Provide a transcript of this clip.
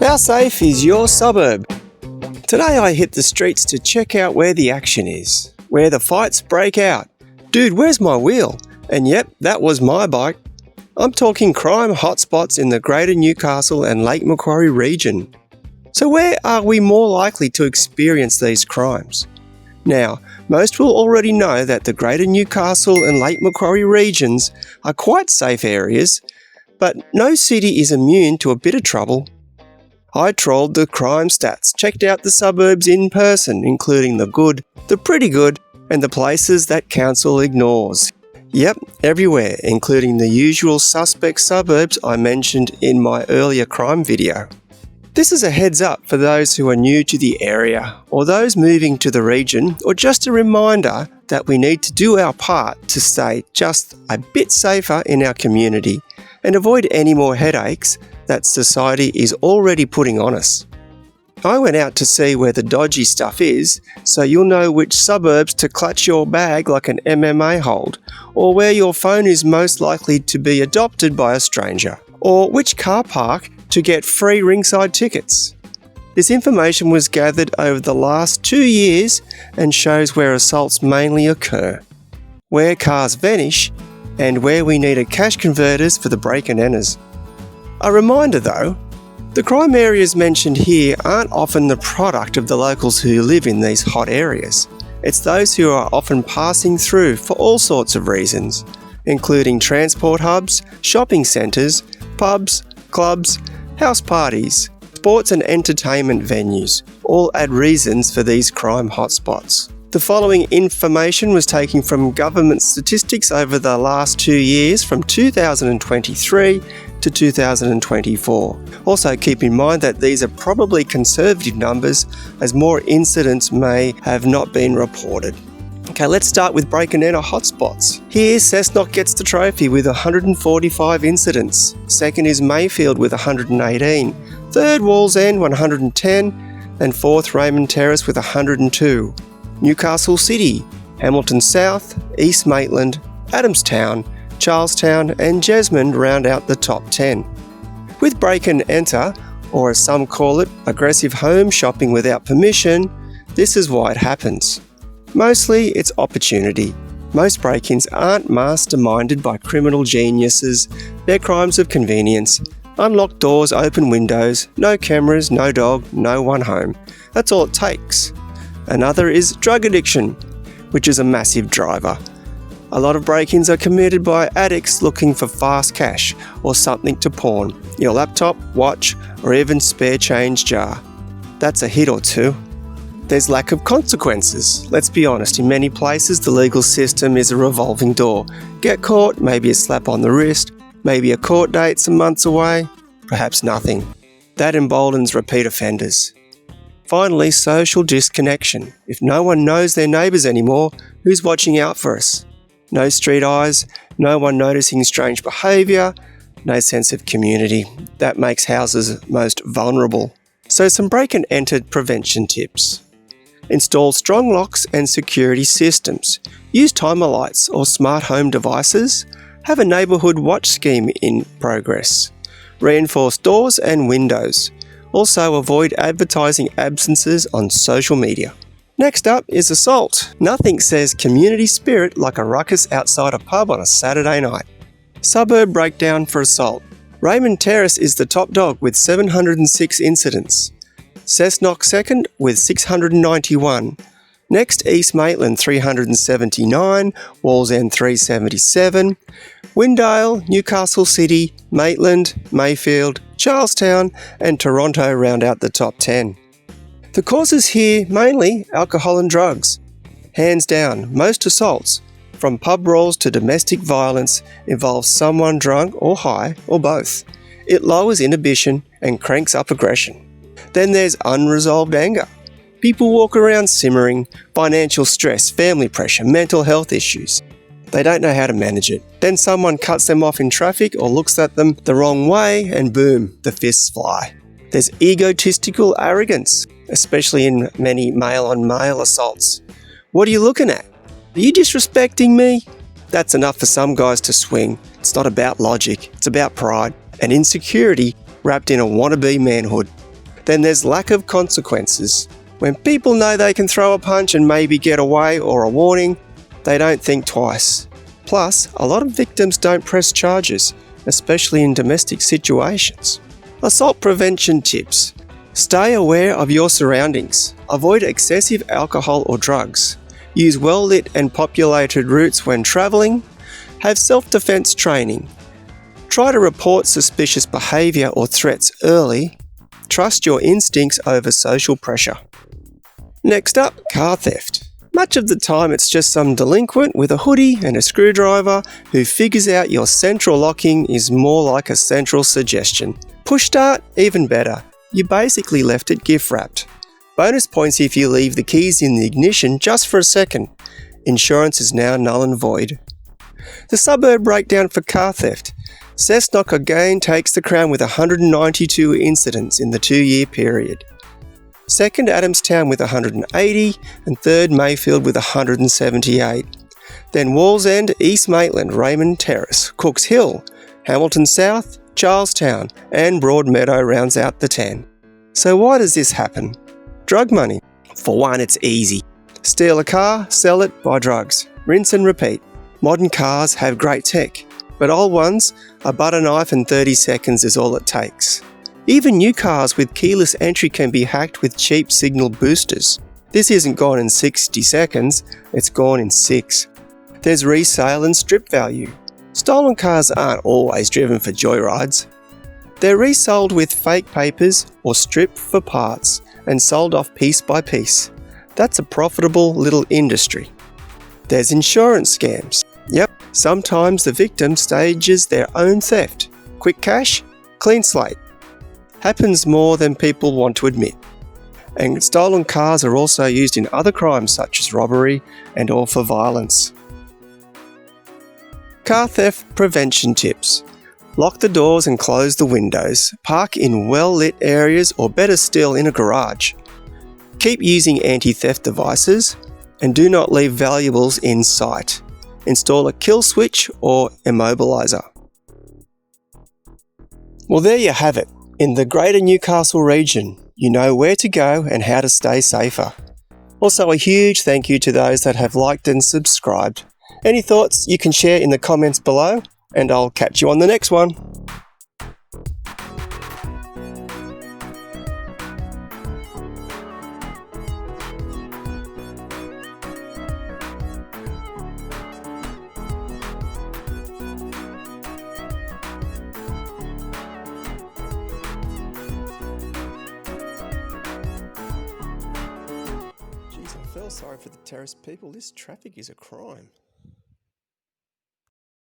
How safe is your suburb? Today I hit the streets to check out where the action is, where the fights break out. Dude, where's my wheel? And yep, that was my bike. I'm talking crime hotspots in the greater Newcastle and Lake Macquarie region. So where are we more likely to experience these crimes? Now, most will already know that the greater Newcastle and Lake Macquarie regions are quite safe areas, but no city is immune to a bit of trouble. I trawled the crime stats, checked out the suburbs in person, including the good, the pretty good, and the places that council ignores. Yep, everywhere, including the usual suspect suburbs I mentioned in my earlier crime video. This is a heads up for those who are new to the area, or those moving to the region, or just a reminder that we need to do our part to stay just a bit safer in our community and avoid any more headaches that society is already putting on us. I went out to see where the dodgy stuff is, so you'll know which suburbs to clutch your bag like an MMA hold, or where your phone is most likely to be adopted by a stranger, or which car park to get free ringside tickets. This information was gathered over the last 2 years and shows where assaults mainly occur, where cars vanish, and where we needed cash converters for the break and enters. A reminder though, the crime areas mentioned here aren't often the product of the locals who live in these hot areas. It's those who are often passing through for all sorts of reasons, including transport hubs, shopping centres, pubs, clubs, house parties, sports and entertainment venues, all add reasons for these crime hotspots. The following information was taken from government statistics over the last 2 years from 2023 to 2024. Also keep in mind that these are probably conservative numbers as more incidents may have not been reported. Okay, let's start with break and enter hotspots. Here, Cessnock gets the trophy with 145 incidents. Second is Mayfield with 118. Third, Wallsend 110. And fourth, Raymond Terrace with 102. Newcastle City, Hamilton South, East Maitland, Adamstown, Charlestown and Jesmond round out the top 10. With break and enter, or as some call it, aggressive home shopping without permission, this is why it happens. Mostly it's opportunity. Most break-ins aren't masterminded by criminal geniuses, they're crimes of convenience. Unlocked doors, open windows, no cameras, no dog, no one home. That's all it takes. Another is drug addiction, which is a massive driver. A lot of break-ins are committed by addicts looking for fast cash or something to pawn, your laptop, watch, or even spare change jar. That's a hit or two. There's lack of consequences. Let's be honest, in many places the legal system is a revolving door. Get caught, maybe a slap on the wrist, maybe a court date some months away, perhaps nothing. That emboldens repeat offenders. Finally, social disconnection. If no one knows their neighbours anymore, who's watching out for us? No street eyes, no one noticing strange behaviour, no sense of community. That makes houses most vulnerable. So some break and enter prevention tips. Install strong locks and security systems. Use timer lights or smart home devices. Have a neighbourhood watch scheme in progress. Reinforce doors and windows. Also avoid advertising absences on social media. Next up is assault. Nothing says community spirit like a ruckus outside a pub on a Saturday night. Suburb breakdown for assault. Raymond Terrace is the top dog with 706 incidents. Cessnock second with 691. Next, East Maitland 379, Wallsend 377, Windale, Newcastle City, Maitland, Mayfield, Charlestown and Toronto round out the top 10. The causes here mainly alcohol and drugs. Hands down, most assaults, from pub brawls to domestic violence, involve someone drunk or high or both. It lowers inhibition and cranks up aggression. Then there's unresolved anger. People walk around simmering, financial stress, family pressure, mental health issues. They don't know how to manage it. Then someone cuts them off in traffic or looks at them the wrong way and boom, the fists fly. There's egotistical arrogance, especially in many male-on-male assaults. What are you looking at? Are you disrespecting me? That's enough for some guys to swing. It's not about logic, it's about pride and insecurity wrapped in a wannabe manhood. Then there's lack of consequences. When people know they can throw a punch and maybe get away or a warning, they don't think twice. Plus, a lot of victims don't press charges, especially in domestic situations. Assault prevention tips. Stay aware of your surroundings. Avoid excessive alcohol or drugs. Use well-lit and populated routes when travelling. Have self-defense training. Try to report suspicious behaviour or threats early. Trust your instincts over social pressure. Next up, car theft. Much of the time it's just some delinquent with a hoodie and a screwdriver who figures out your central locking is more like a central suggestion. Push start, even better. You basically left it gift wrapped. Bonus points if you leave the keys in the ignition just for a second. Insurance is now null and void. The suburb breakdown for car theft. Cessnock again takes the crown with 192 incidents in the 2-year period. Second, Adamstown with 180, and third, Mayfield with 178. Then Wallsend, East Maitland, Raymond Terrace, Cooks Hill, Hamilton South, Charlestown, and Broadmeadow rounds out the 10. So why does this happen? Drug money. For one, it's easy. Steal a car, sell it, buy drugs. Rinse and repeat. Modern cars have great tech, but old ones, a butter knife and 30 seconds is all it takes. Even new cars with keyless entry can be hacked with cheap signal boosters. This isn't gone in 60 seconds, it's gone in 6. There's resale and strip value. Stolen cars aren't always driven for joyrides. They're resold with fake papers or stripped for parts and sold off piece by piece. That's a profitable little industry. There's insurance scams. Yep, sometimes the victim stages their own theft. Quick cash, clean slate. Happens more than people want to admit. And stolen cars are also used in other crimes such as robbery and or for violence. Car theft prevention tips. Lock the doors and close the windows. Park in well-lit areas or better still in a garage. Keep using anti-theft devices and do not leave valuables in sight. Install a kill switch or immobiliser. Well, there you have it. In the greater Newcastle region, you know where to go and how to stay safer. Also, a huge thank you to those that have liked and subscribed. Any thoughts you can share in the comments below, and I'll catch you on the next one. I feel sorry for the terrace people. This traffic is a crime.